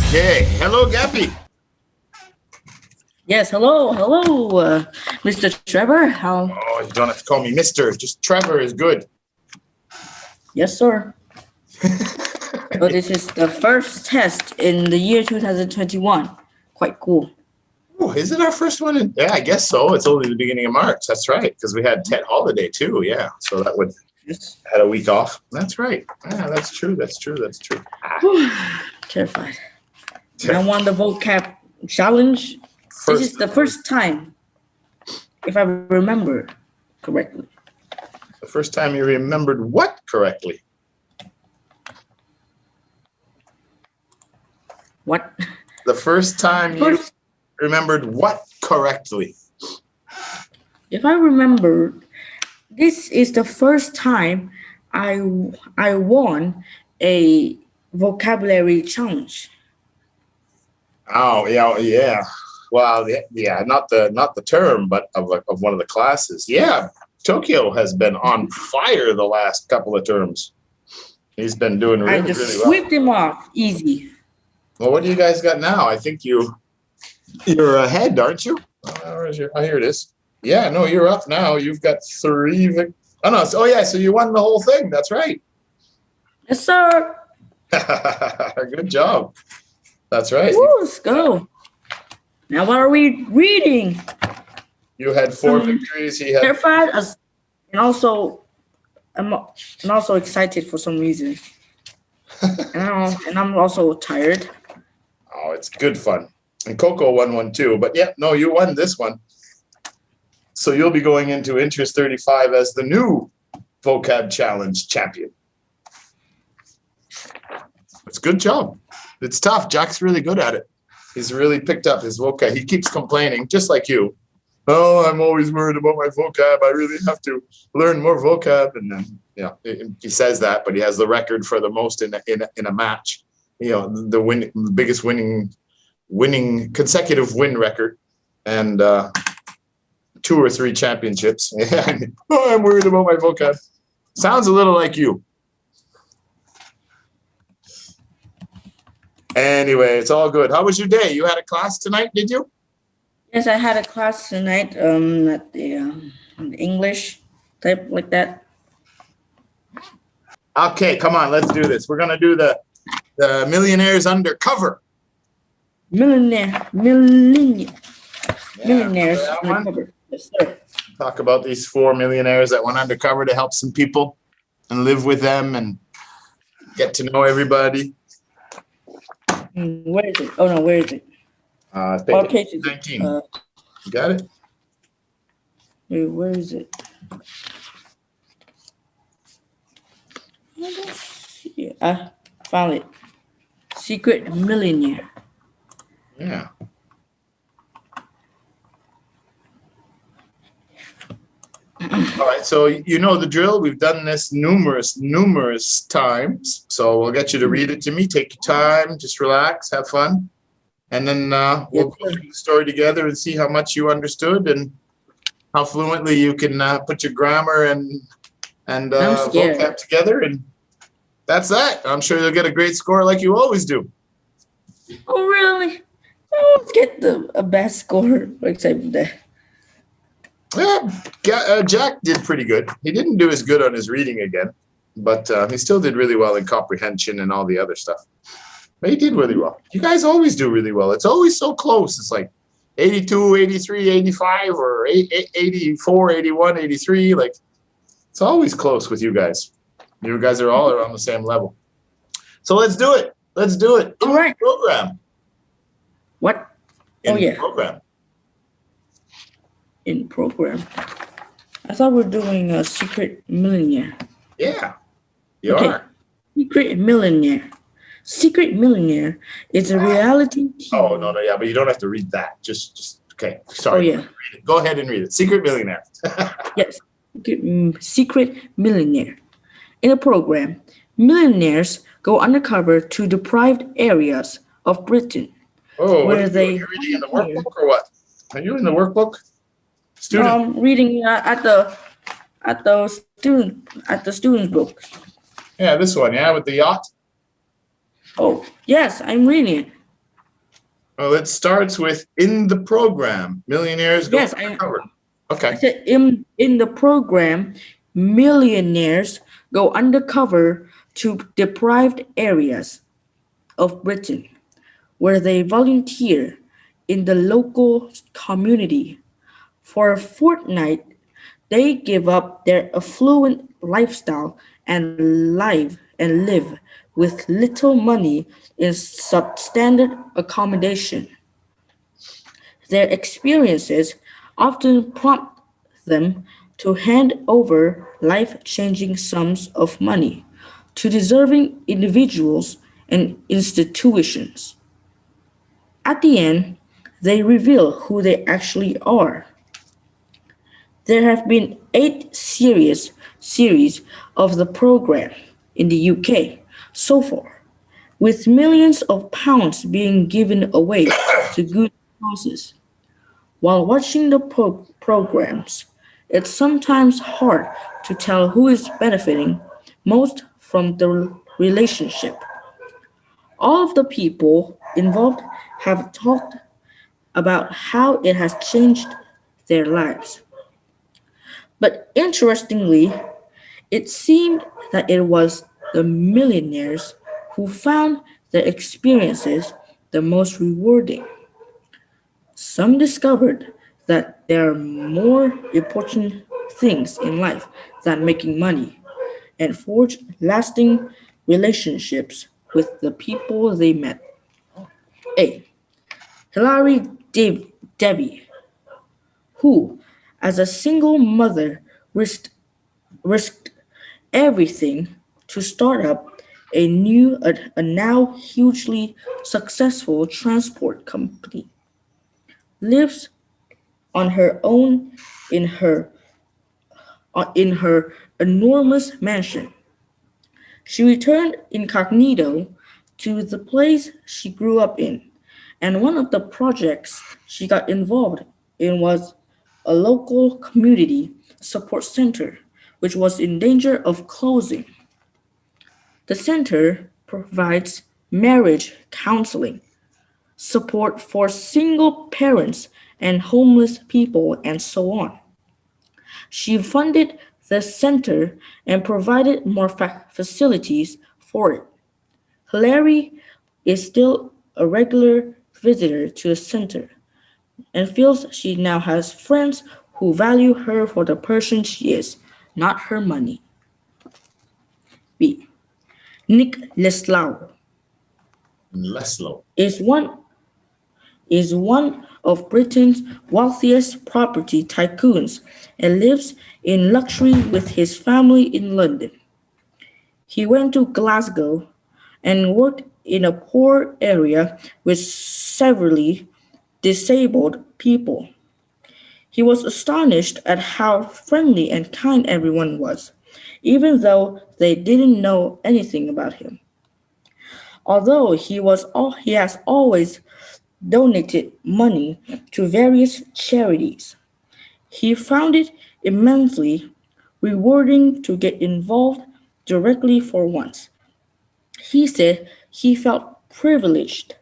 Okay, hello, Gappy. Yes, hello, Mr. Trevor. How? Oh, you don't have to call me Mister. Just Trevor is good. Yes, sir. So this is the first test in the year 2021. Quite cool. Oh, is it our first one? Yeah, I guess so. It's only the beginning of March. That's right, because we had Tet holiday too. Yeah, so that would Yes. had a week off. That's right. Yeah, that's true. That's true. That's true. Terrified. I won the vocab challenge. This is the first time, if I remember correctly. The first time you remembered what correctly? What? The first time you remembered what correctly? If I remember, this is the first time I won a vocabulary challenge. Oh, yeah. Well, yeah, not the term, but of one of the classes. Yeah, Tokyo has been on fire the last couple of terms. He's been doing really, really well. I just swept him off easy. Well, what do you guys got now? I think you're ahead, aren't you? Oh, here it is. Yeah, no, you're up now. You've got 3. Oh no! Oh yeah, so you won the whole thing. That's right. Yes, sir. Good job. That's right. Woo, let's go. Now, what are we reading? You had 4 victories. He had terrified, and also, I'm also excited for some reason. and I'm also tired. Oh, it's good fun. And Coco won one too. But yeah, no, you won this one. So you'll be going into Interest 35 as the new vocab challenge champion. It's a good job. It's tough. Jack's really good at it. He's really picked up his vocab. He keeps complaining, just like you. Oh, I'm always worried about my vocab. I really have to learn more vocab. And then, yeah, he says that, but he has the record for the most in a match. You know, the biggest winning consecutive win record, and 2 or 3 championships. Oh, I'm worried about my vocab. Sounds a little like you. Anyway, it's all good. How was your day? You had a class tonight, did you? Yes, I had a class tonight. At the English type like that. Okay, come on, let's do this. We're gonna do the millionaires undercover. Millionaires undercover. Yes, sir. Talk about these 4 millionaires that went undercover to help some people and live with them and get to know everybody. Where is it? Oh no, where is it? Page 19. You got it? Wait, where is it? I found it. Secret millionaire. Yeah. All right, so you know the drill. We've done this numerous times. So we'll get you to read it to me. Take your time, just relax, have fun. And then we'll go through the story together and see how much you understood and how fluently you can put your grammar and vocab together. And that's that. I'm sure you'll get a great score like you always do. Oh, really? I always get a bad score, except for that. Yeah, Jack did pretty good. He didn't do as good on his reading again, but he still did really well in comprehension and all the other stuff. But he did really well. You guys always do really well. It's always so close. It's like 82, 83, 85, or 84, 81, 83. Like, it's always close with you guys. You guys are all around the same level. So let's do it. Let's do it. All right. Program. What? Program. In program. I thought we were doing a secret millionaire. Yeah, you are. Secret millionaire. Secret millionaire is a reality TV. Oh, no, yeah, but you don't have to read that. Just okay. Sorry. Oh, yeah. Go ahead and read it. Secret millionaire. Yes. Secret millionaire. In the program, millionaires go undercover to deprived areas of Britain. Oh, are you reading in the workbook or what? Are you in the workbook? Student. I'm reading at the student's book. Yeah, this one. Yeah, with the yacht. Oh yes, I'm reading it. Well, it starts with in the program, millionaires go Yes, undercover. I Okay. said in the program, millionaires go undercover to deprived areas of Britain, where they volunteer in the local community. For a fortnight, they give up their affluent lifestyle and live with little money in substandard accommodation. Their experiences often prompt them to hand over life-changing sums of money to deserving individuals and institutions. At the end, they reveal who they actually are. There have been 8 series of the program in the UK so far, with millions of pounds being given away to good causes. While watching the programs, it's sometimes hard to tell who is benefiting most from the relationship. All of the people involved have talked about how it has changed their lives. But interestingly, it seemed that it was the millionaires who found their experiences the most rewarding. Some discovered that there are more important things in life than making money and forged lasting relationships with the people they met. A. Hilary Devi, who, as a single mother, risked everything to start up a now hugely successful transport company, lives on her own in her in her enormous mansion. She returned incognito to the place she grew up in, and one of the projects she got involved in was a local community support center, which was in danger of closing. The center provides marriage counseling, support for single parents and homeless people, and so on. She funded the center and provided more facilities for it. Hilary is still a regular visitor to the center and feels she now has friends who value her for the person she is, not her money. B. Nick Leslau Leslo. is one is one of Britain's wealthiest property tycoons and lives in luxury with his family in London. He went to Glasgow and worked in a poor area with severely disabled people. He was astonished at how friendly and kind everyone was, even though they didn't know anything about him. Although he has always donated money to various charities, he found it immensely rewarding to get involved directly for once. He said he felt privileged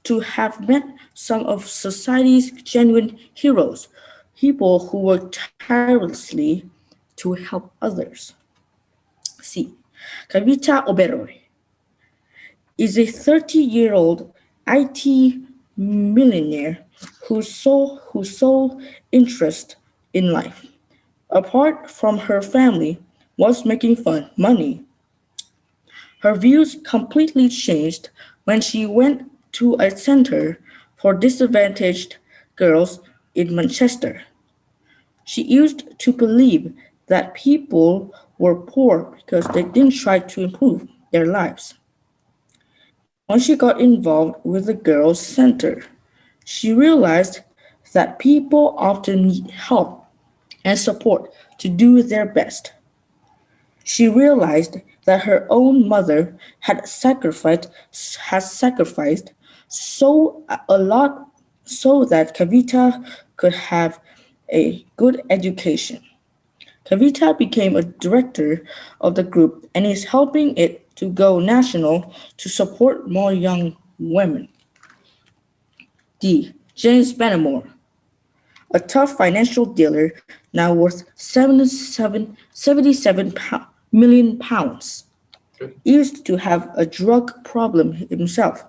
to have met some of society's genuine heroes, people who work tirelessly to help others. C. Kavita Oberoi is a 30-year-old IT millionaire whose sole interest in life, apart from her family, was making fun money. Her views completely changed when she went to a center for disadvantaged girls in Manchester. She used to believe that people were poor because they didn't try to improve their lives. When she got involved with the girls' center, she realized that people often need help and support to do their best. She realized that her own mother had sacrificed so a lot so that Kavita could have a good education. Kavita became a director of the group and is helping it to go national to support more young women. D. James Benamor, a tough financial dealer now worth 77 million pounds. He used to have a drug problem himself.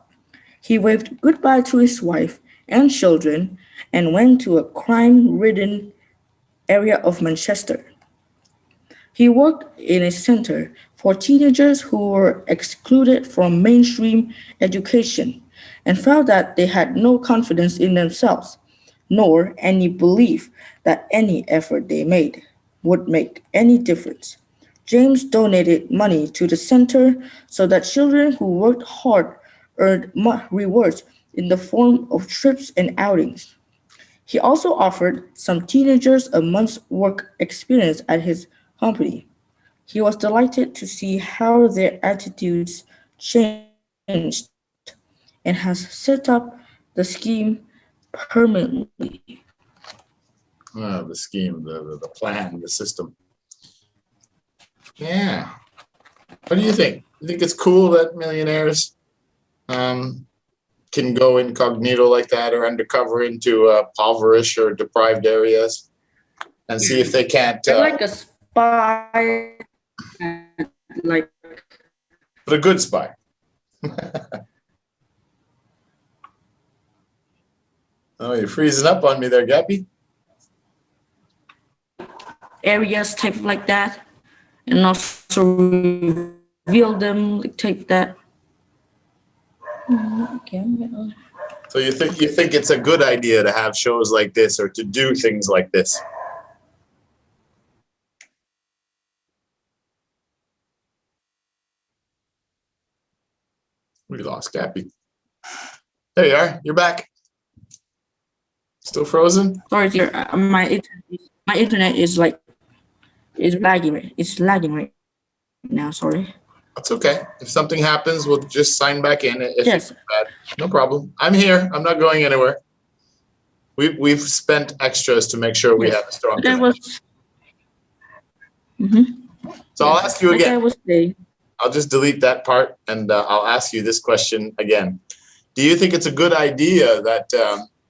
He waved goodbye to his wife and children and went to a crime-ridden area of Manchester. He worked in a center for teenagers who were excluded from mainstream education and found that they had no confidence in themselves, nor any belief that any effort they made would make any difference. James donated money to the center so that children who worked hard earned rewards in the form of trips and outings. He also offered some teenagers a month's work experience at his company. He was delighted to see how their attitudes changed and has set up the scheme permanently. The scheme, the plan, the system. Yeah. What do you think? You think it's cool that millionaires can go incognito like that or undercover into impoverished or deprived areas and see if they can't. They're like a spy, like But a good spy. Oh, you're freezing up on me there, Gappy. areas type like that, and also reveal them like type that. Okay. So you think it's a good idea to have shows like this or to do things like this? We lost Gappy. There you are. You're back. Still frozen? Sorry, dear. My internet is lagging. It's lagging right now. Sorry. That's okay. If something happens, we'll just sign back in. If Yes. it's bad, no problem. I'm here. I'm not going anywhere. We've spent extras to make sure we have a strong connection. So I'll ask you again. I'll just delete that part and I'll ask you this question again. Do you think it's a good idea that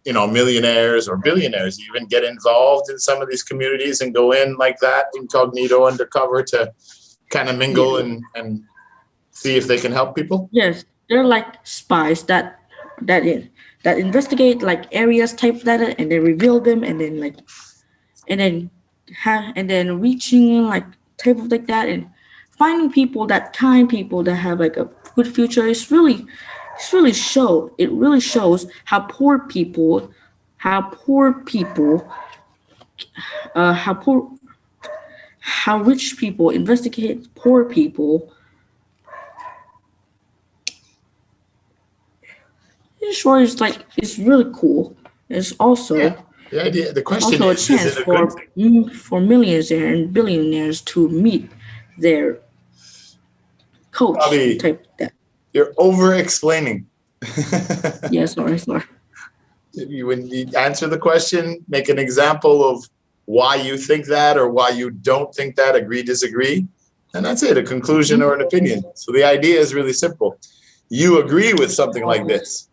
millionaires or billionaires even get involved in some of these communities and go in like that, incognito, undercover, to kind of mingle and see if they can help people? Yes, they're like spies that investigate like areas type that and then reveal them and then reaching like type of like that and finding people that have like a good future. It really shows how rich people investigate poor people. In short, it's really cool. It's also the question also is a chance it a good thing? for millionaires and billionaires to meet their coach Bobby, type that. You're over explaining. Yeah, sorry. When you answer the question, make an example of why you think that or why you don't think that, agree, disagree, and that's it, a conclusion or an opinion. So the idea is really simple. You agree with something like this.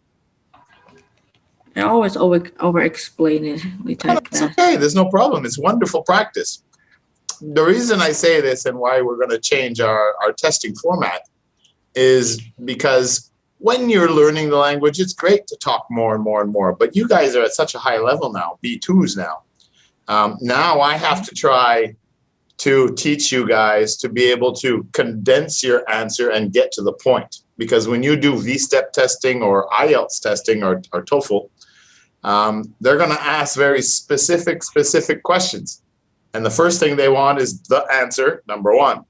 I always over explain it. It's okay, there's no problem. It's wonderful practice. The reason I say this and why we're going to change our testing format is because when you're learning the language, it's great to talk more and more and more, but you guys are at such a high level now, B2s now. Now I have to try to teach you guys to be able to condense your answer and get to the point. Because when you do V-step testing or IELTS testing or TOEFL, they're going to ask very specific questions. And the first thing they want is the answer, number one.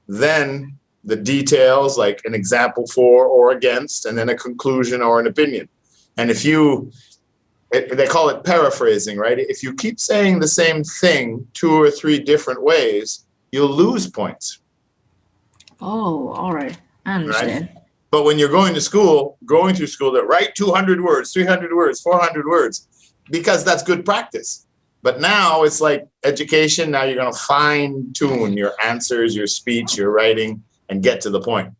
Then the details, like an example for or against, and then a conclusion or an opinion. And they call it paraphrasing, right? If you keep saying the same thing 2 or 3 different ways, you'll lose points. Oh, all right. I understand. Right? But when you're going through school, to write 200 words, 300 words, 400 words, because that's good practice. But now it's like education. Now you're going to fine tune your answers, your speech, your writing, and get to the point.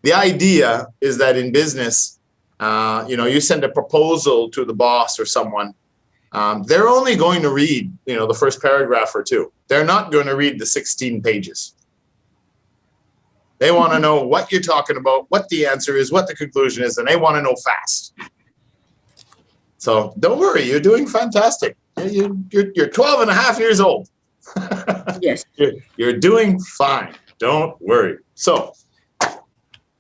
The idea is that in business, You send a proposal to the boss or someone. They're only going to read, the first paragraph or two. They're not going to read the 16 pages. They want to know what you're talking about, what the answer is, what the conclusion is, and they want to know fast. So don't worry, you're doing fantastic. You're 12 and a half years old. Yes. You're doing fine. Don't worry. So,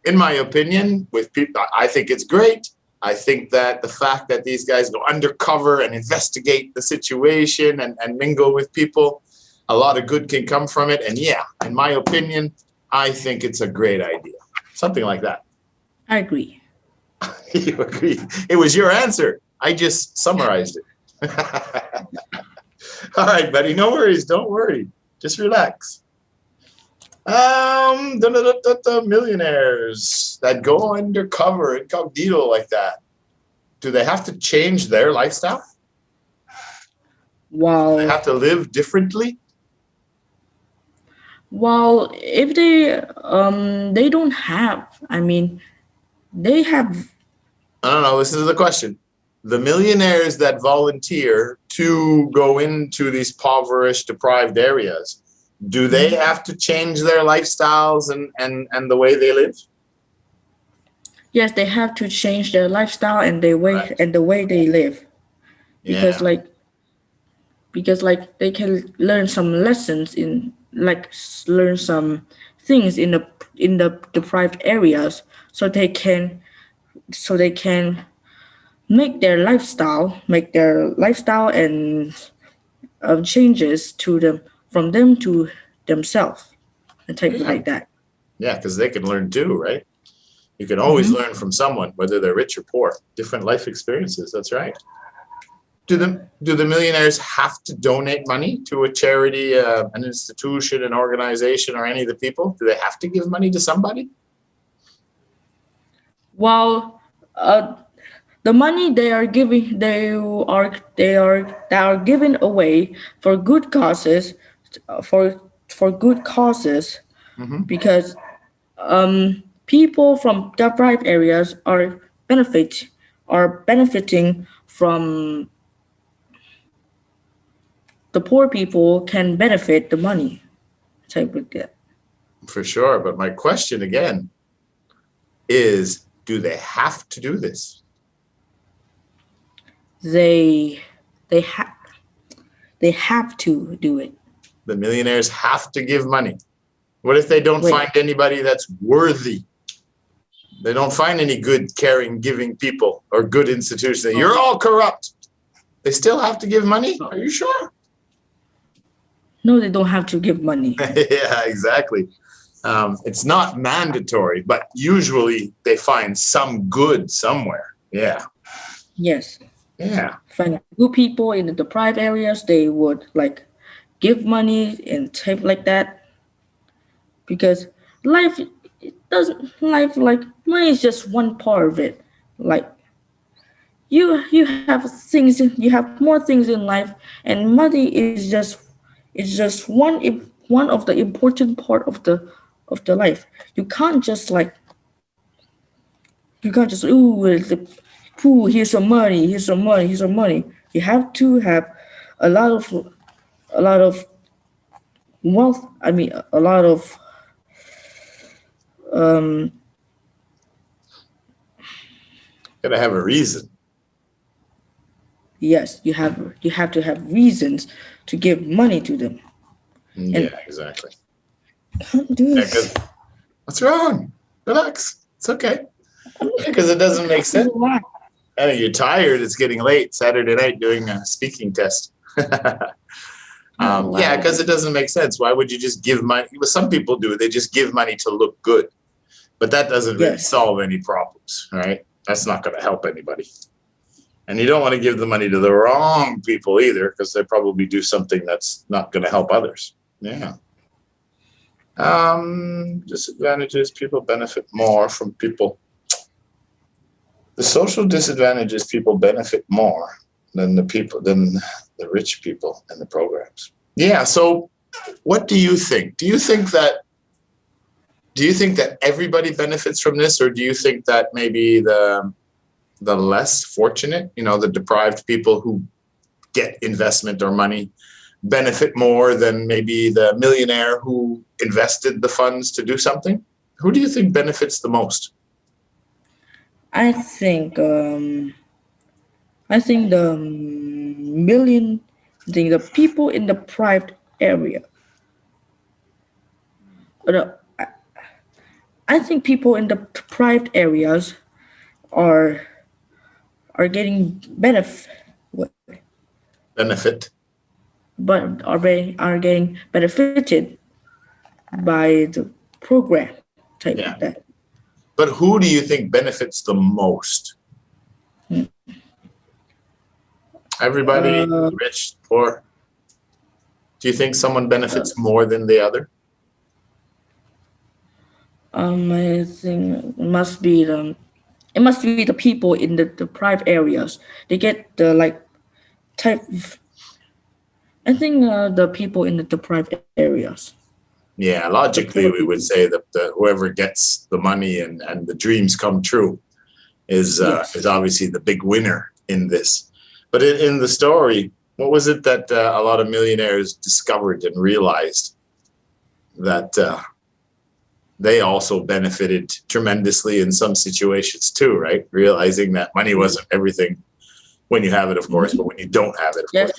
in my opinion, with people, I think it's great. I think that the fact that these guys go undercover and investigate the situation and mingle with people, a lot of good can come from it. And yeah, in my opinion, I think it's a great idea. Something like that. I agree. You agree? It was your answer. I just summarized it. All right, buddy. No worries. Don't worry. Just relax. Millionaires that go undercover, incognito like that. Do they have to change their lifestyle? Well, They have to live differently? well, if they don't have, they have. I don't know. This is the question. The millionaires that volunteer to go into these impoverished, deprived areas, do they have to change their lifestyles and the way they live? Yes, they have to change their lifestyle and the way they live, because Yeah. like they can learn some lessons learn some things in the deprived areas, so they can make their lifestyle and changes to them from them to themselves and type Yeah. like that. Yeah, because they can learn too, right? You can always learn from someone, whether they're rich or poor. Different life experiences. That's right. Do the millionaires have to donate money to a charity, an institution, an organization, or any of the people? Do they have to give money to somebody? While the money they are giving given away for good causes, for good causes, Mhm. because people from deprived areas are benefiting from the poor people can benefit the money type of that. For sure. But my question again is, do they have to do this? They they have they have to do it. The millionaires have to give money. What if they don't Wait. find anybody that's worthy? They don't find any good, caring, giving people or good institutions. You're all corrupt. They still have to give money? Are you sure? No, they don't have to give money. Yeah, exactly. It's not mandatory, but usually they find some good somewhere. Yeah. Yes. Yeah. Find good people in the deprived areas, they would give money and type like that, because life it doesn't life like money is just one part of it. Like you have more things in life, and money is just one of the important part of the life. You can't just ooh, here's some money. You have to have a lot of a lot of wealth. A lot of Gotta have a reason. yes. You have to have reasons to give money to them. Yeah, exactly. Can't do Yeah, this. 'cause what's wrong? Relax. It's okay. Because it doesn't make sense. I think you're tired. It's getting late. Saturday night doing a speaking test. Yeah, because it doesn't make sense. Why would you just give money? Well, some people do. They just give money to look good, but that doesn't really Yes. solve any problems, right? That's not going to help anybody. And you don't want to give the money to the wrong people either, because they probably do something that's not going to help others. Yeah. Disadvantages. People benefit more from people. The social disadvantages, people benefit more than the rich people in the programs. Yeah. So what do you think? Do you think that everybody benefits from this, or do you think that maybe the less fortunate, the deprived people who get investment or money benefit more than maybe the millionaire who invested the funds to do something? Who do you think benefits the most? I think I think the people in the deprived area. The, I think people in the deprived areas are getting Benefit? but are getting benefited by the program type Yeah. of that. But who do you think benefits the most? Everybody, rich, poor? Do you think someone benefits more than the other? I think it must be the people in the deprived areas. They get the like type. I think the people in the deprived areas. Yeah, logically, we would say that whoever gets the money and the dreams come true is obviously the big winner in this. But in the story, what was it that a lot of millionaires discovered and realized that they also benefited tremendously in some situations too, right? Realizing that money wasn't everything when you have it, of course, but when you don't have it, of course.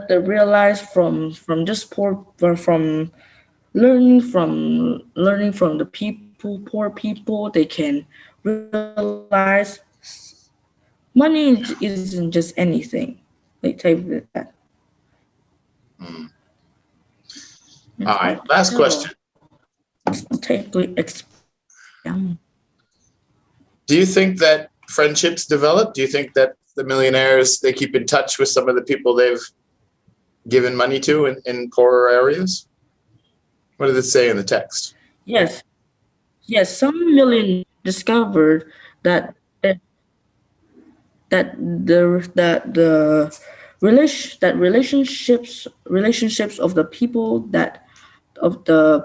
They realize from just from learning from the poor people, they can realize money isn't just anything. Like type of that. All right, last question. Do you think that friendships develop? Do you think that the millionaires, they keep in touch with some of the people they've given money to in poorer areas? What did it say in the text? Yes. Some millionaires discovered that relationships of the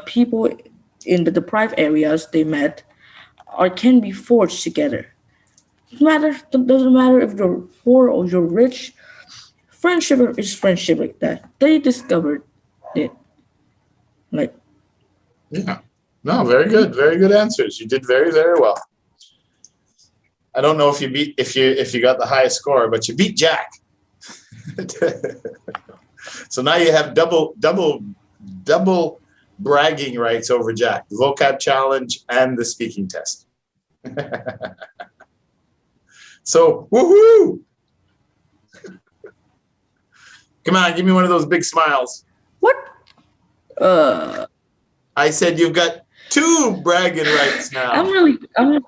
people in the deprived areas they met or can be forged together. Doesn't matter if you're poor or you're rich. Friendship is friendship like that. They discovered it. Like, yeah. No, very good. Very good answers. You did very, very well. I don't know if you got the highest score, but you beat Jack. So now you have double bragging rights over Jack, the vocab challenge and the speaking test. So, woohoo! Come on, give me one of those big smiles. what? I said you've got 2 bragging rights now. I'm